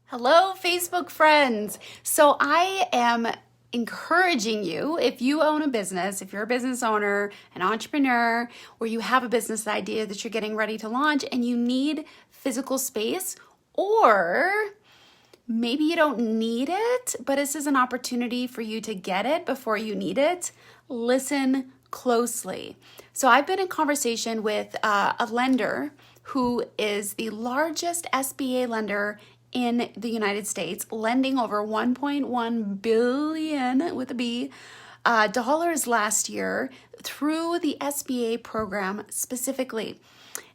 Hello, Facebook friends. So I am encouraging you, if you own a business, if you're a business owner, an entrepreneur, or you have a business idea that you're getting ready to launch and you need physical space, or maybe you don't need it, but this is an opportunity for you to get it before you need it, listen closely. So I've been in conversation with a lender who is the largest SBA lender in the United States, lending over 1.1 billion with a B dollars last year through the SBA program specifically.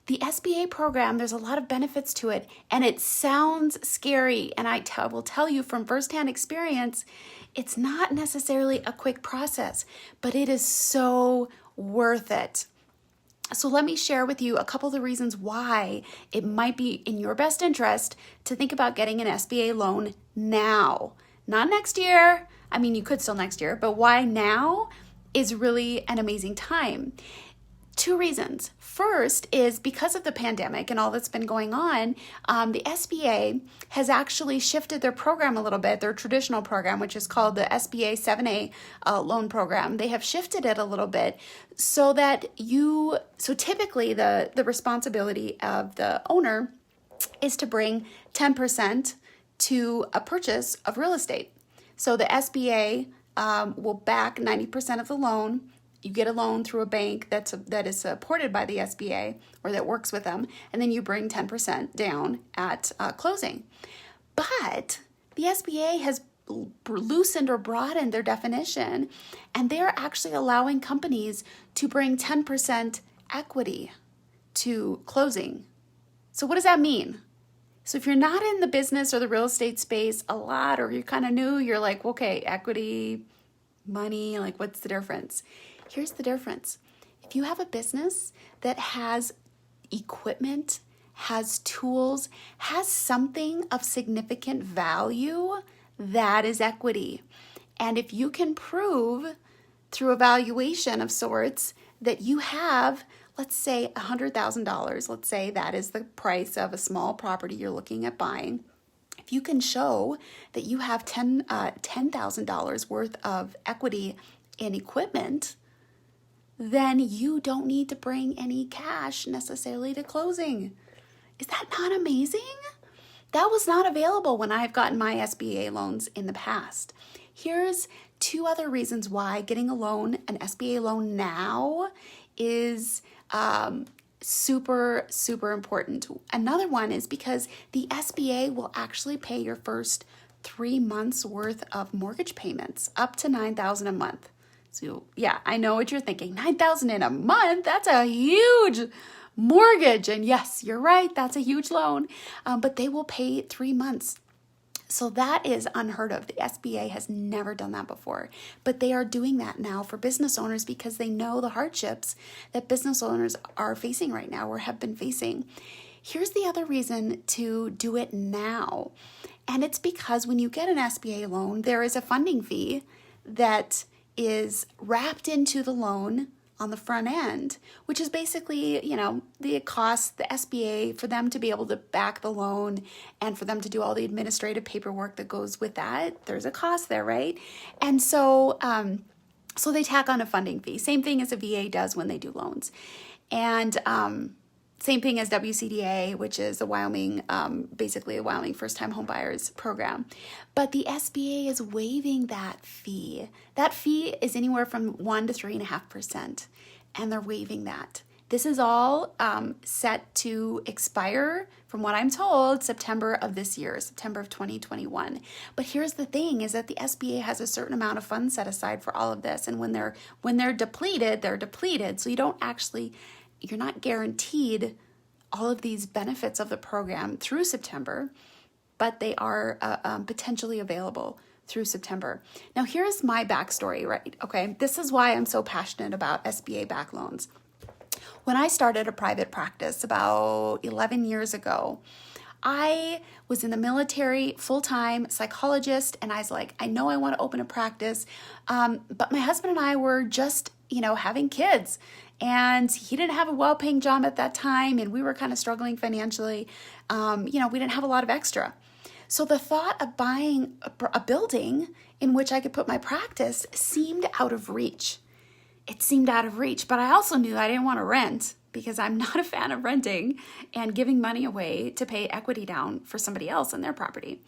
The SBA program, there's a lot of benefits to it, and it sounds scary. And I will tell you from firsthand experience, it's not necessarily a quick process, but it is so worth it. So let me share with you a couple of the reasons why it might be in your best interest to think about getting an SBA loan now. Not next year. I mean, you could still next year, but why now is really an amazing time. Two reasons. First is because of the pandemic and all that's been going on, the SBA has actually shifted their program a little bit, their traditional program, which is called the SBA 7A loan program. They have shifted it a little bit so that so typically the responsibility of the owner is to bring 10% to a purchase of real estate. So the SBA will back 90% of the loan. You get a loan through a bank that is supported by the SBA or that works with them, and then you bring 10% down at closing. But the SBA has loosened or broadened their definition, and they're actually allowing companies to bring 10% equity to closing. So what does that mean? So if you're not in the business or the real estate space a lot, or you're kind of new, you're like, okay, equity, money, like what's the difference? Here's the difference. If you have a business that has equipment, has tools, has something of significant value, that is equity. And if you can prove through a valuation of sorts that you have, let's say $100,000, let's say that is the price of a small property you're looking at buying. If you can show that you have $10,000 worth of equity in equipment, then you don't need to bring any cash necessarily to closing. Is that not amazing? That was not available when I've gotten my SBA loans in the past. Here's two other reasons why getting a loan, an SBA loan now, is super, super important. Another one is because the SBA will actually pay your first 3 months worth of mortgage payments, up to $9,000 a month. So yeah, I know what you're thinking. $9,000 in a month, that's a huge mortgage. And yes, you're right, that's a huge loan. But they will pay 3 months. So that is unheard of. The SBA has never done that before. But they are doing that now for business owners because they know the hardships that business owners are facing right now or have been facing. Here's the other reason to do it now. And it's because when you get an SBA loan, there is a funding fee that is wrapped into the loan on the front end, which is basically, the cost, the SBA, for them to be able to back the loan and for them to do all the administrative paperwork that goes with that. There's a cost there, right? And so they tack on a funding fee. Same thing as a VA does when they do loans. And same thing as WCDA, which is the Wyoming, basically a Wyoming first-time home buyers program. But the SBA is waiving that fee. That fee is anywhere from 1 to 3.5%, and they're waiving that. This is all set to expire, from what I'm told, September of this year, September of 2021. But here's the thing, is that the SBA has a certain amount of funds set aside for all of this, and when they're depleted, they're depleted. So you're not guaranteed all of these benefits of the program through September, but they are potentially available through September. Now, here's my backstory, right? Okay, this is why I'm so passionate about SBA back loans. When I started a private practice about 11 years ago, I was in the military, full-time psychologist, and I was like, I know I want to open a practice, but my husband and I were just, having kids, and he didn't have a well-paying job at that time, and we were kind of struggling financially. We didn't have a lot of extra. So the thought of buying a building in which I could put my practice seemed out of reach. It seemed out of reach, but I also knew I didn't want to rent because I'm not a fan of renting and giving money away to pay equity down for somebody else in their property.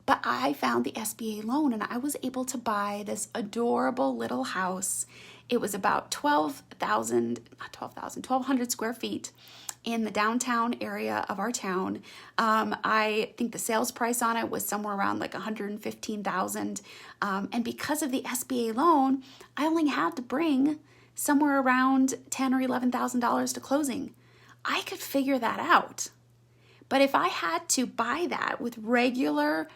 But I found the SBA loan and I was able to buy this adorable little house. It was about 1,200 square feet in the downtown area of our town. I think the sales price on it was somewhere around like $115,000. And because of the SBA loan, I only had to bring somewhere around $10,000 or $11,000 to closing. I could figure that out. But if I had to buy that with regular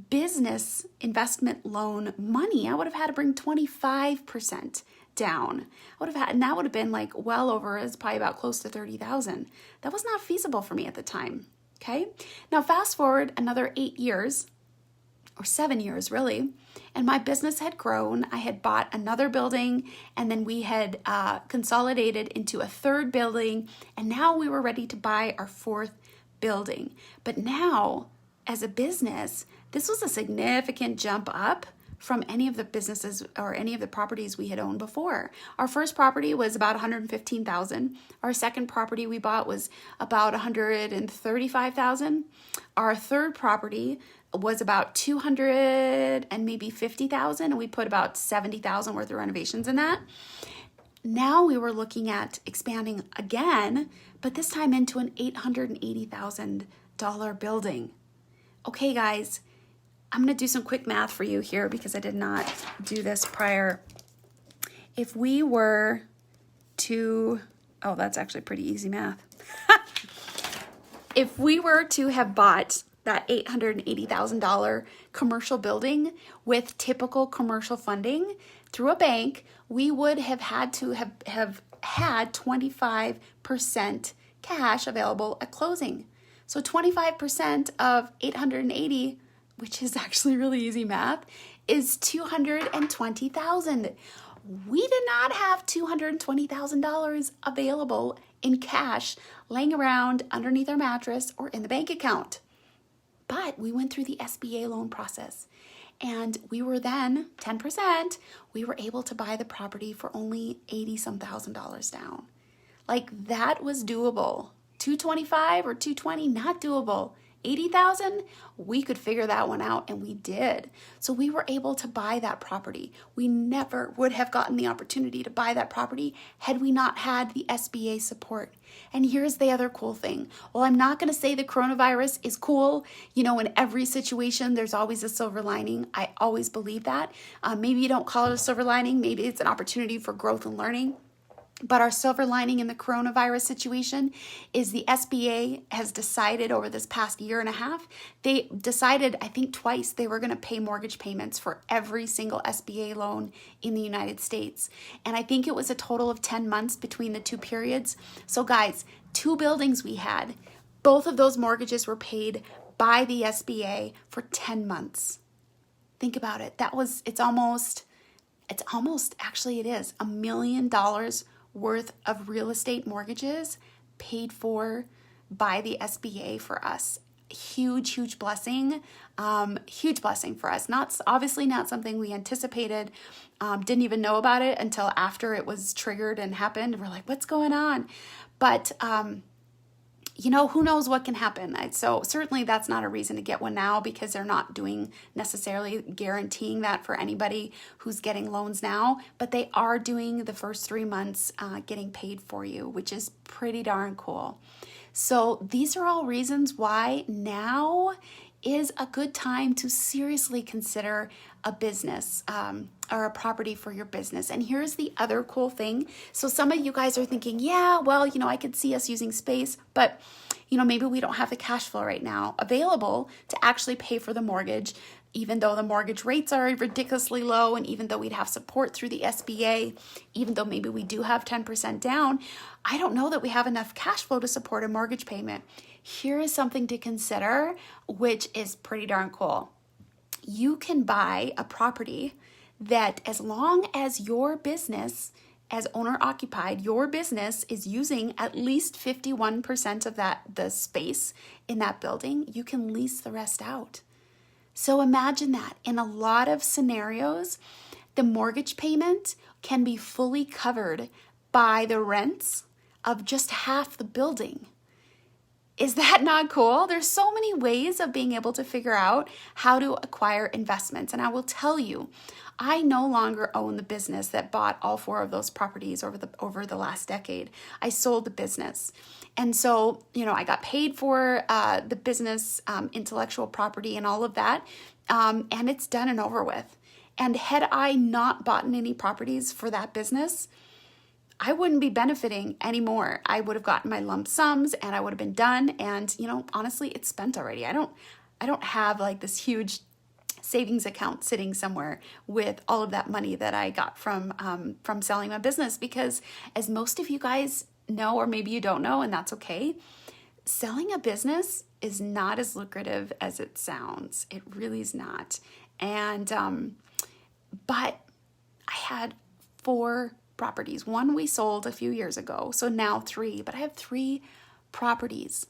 business investment loan money, I would have had to bring 25% down. And that would have been like well over, it's probably about close to 30,000. That was not feasible for me at the time. Okay. Now fast forward another 8 years or 7 years really, and my business had grown. I had bought another building and then we had consolidated into a third building, and now we were ready to buy our fourth building. But now as a business, this was a significant jump up from any of the businesses or any of the properties we had owned before. Our first property was about $115,000. Our second property we bought was about $135,000. Our third property was about $200 and maybe $50,000, and we put about $70,000 worth of renovations in that. Now we were looking at expanding again, but this time into an $880,000 building. Okay, guys, I'm going to do some quick math for you here because I did not do this prior. If we were to, oh, that's actually pretty easy math. If we were to have bought that $880,000 commercial building with typical commercial funding through a bank, we would have had to have had 25% cash available at closing. So 25% of 880, which is actually really easy math, is $220,000. We did not have $220,000 available in cash laying around underneath our mattress or in the bank account. But we went through the SBA loan process, and we were then 10%. We were able to buy the property for only $80-some thousand down. Like, that was doable. 225 or 220, not doable. 80,000, we could figure that one out, and we did. So we were able to buy that property. We never would have gotten the opportunity to buy that property had we not had the SBA support. And here's the other cool thing. Well, I'm not going to say the coronavirus is cool. You know, in every situation, there's always a silver lining. I always believe that. Maybe you don't call it a silver lining. Maybe it's an opportunity for growth and learning. But our silver lining in the coronavirus situation is the SBA has decided over this past year and a half, they decided, I think twice, they were going to pay mortgage payments for every single SBA loan in the United States. And I think it was a total of 10 months between the two periods. So guys, 2 buildings we had, both of those mortgages were paid by the SBA for 10 months. Think about it. It's almost, actually it is, $1 million worth of real estate mortgages paid for by the SBA for us. Huge blessing. Huge blessing for us. Obviously not something we anticipated. Didn't even know about it until after it was triggered and happened. We're like, what's going on? But who knows what can happen. So certainly that's not a reason to get one now, because they're not doing necessarily guaranteeing that for anybody who's getting loans now, but they are doing the first 3 months getting paid for you, which is pretty darn cool. So these are all reasons why now is a good time to seriously consider a business or a property for your business. And here's the other cool thing. So some of you guys are thinking, yeah, well, I could see us using space, but maybe we don't have the cash flow right now available to actually pay for the mortgage, even though the mortgage rates are ridiculously low, and even though we'd have support through the SBA, even though maybe we do have 10% down, I don't know that we have enough cash flow to support a mortgage payment. Here is something to consider, which is pretty darn cool. You can buy a property that, as long as your business as owner occupied, your business is using at least 51% of the space in that building, you can lease the rest out. So imagine that in a lot of scenarios, the mortgage payment can be fully covered by the rents of just half the building. Is that not cool? There's so many ways of being able to figure out how to acquire investments. And I will tell you, I no longer own the business that bought all 4 of those properties over the last decade. I sold the business. And so, I got paid for the business, intellectual property and all of that. And it's done and over with. And had I not bought any properties for that business, I wouldn't be benefiting anymore. I would have gotten my lump sums and I would have been done. And, honestly, it's spent already. I don't have like this huge savings account sitting somewhere with all of that money that I got from selling my business, because as most of you guys know, or maybe you don't know, and that's okay, selling a business is not as lucrative as it sounds. It really is not. And, but I had 4 properties. 1 we sold a few years ago, so now 3, but I have 3 properties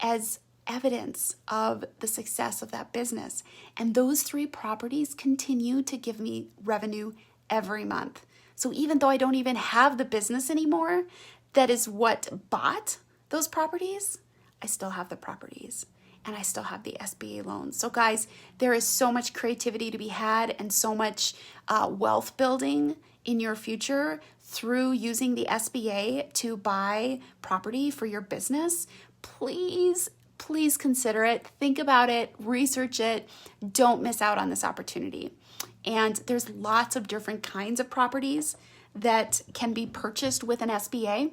as evidence of the success of that business. And those 3 properties continue to give me revenue every month. So even though I don't even have the business anymore, that is what bought those properties, I still have the properties. And I still have the SBA loans. So guys, there is so much creativity to be had and so much wealth building in your future through using the SBA to buy property for your business. Please consider it. Think about it. Research it. Don't miss out on this opportunity. And there's lots of different kinds of properties that can be purchased with an SBA.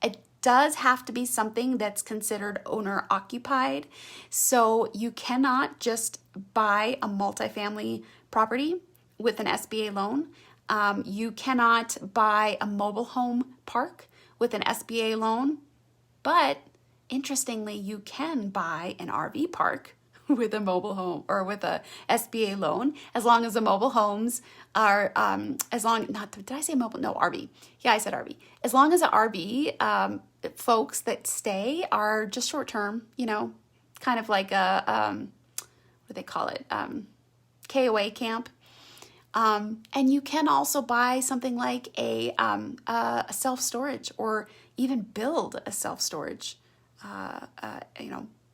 It does have to be something that's considered owner occupied. So you cannot just buy a multifamily property with an SBA loan. You cannot buy a mobile home park with an SBA loan. But interestingly, you can buy an RV park with a mobile home or with a SBA loan, as long as the mobile homes are, did I say mobile? No, RV. Yeah, I said RV. As long as the RV folks that stay are just short term, kind of like a, what do they call it? KOA camp. And you can also buy something like a self-storage, or even build a self-storage,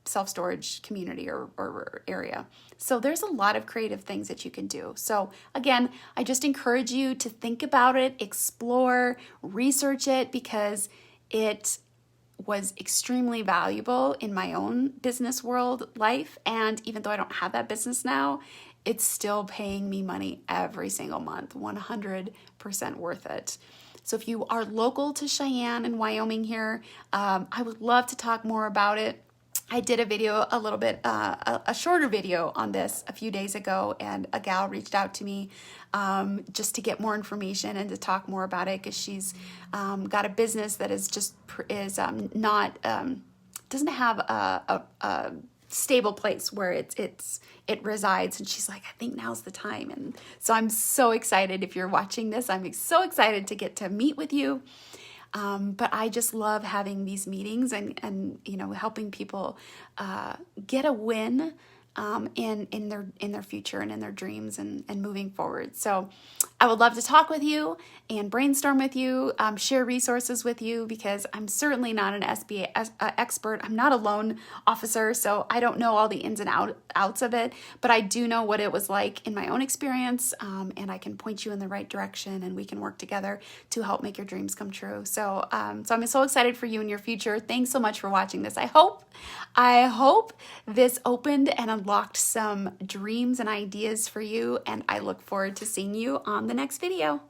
self-storage community or area. So there's a lot of creative things that you can do. So again, I just encourage you to think about it, explore, research it, because it was extremely valuable in my own business world life. And even though I don't have that business now, it's still paying me money every single month, 100% worth it. So if you are local to Cheyenne and Wyoming here, I would love to talk more about it. I did a video, a shorter video on this a few days ago, and a gal reached out to me just to get more information and to talk more about it, because she's got a business that doesn't have a stable place where it resides, and she's like, I think now's the time. And so I'm so excited. If you're watching this, I'm so excited to get to meet with you. But I just love having these meetings and helping people get a win in their future and in their dreams and moving forward. So I would love to talk with you and brainstorm with you, share resources with you, because I'm certainly not an SBA expert. I'm not a loan officer, so I don't know all the ins and outs of it, but I do know what it was like in my own experience, and I can point you in the right direction, and we can work together to help make your dreams come true. So I'm so excited for you in your future. Thanks so much for watching this. I hope this opened and unlocked some dreams and ideas for you, and I look forward to seeing you on the next video.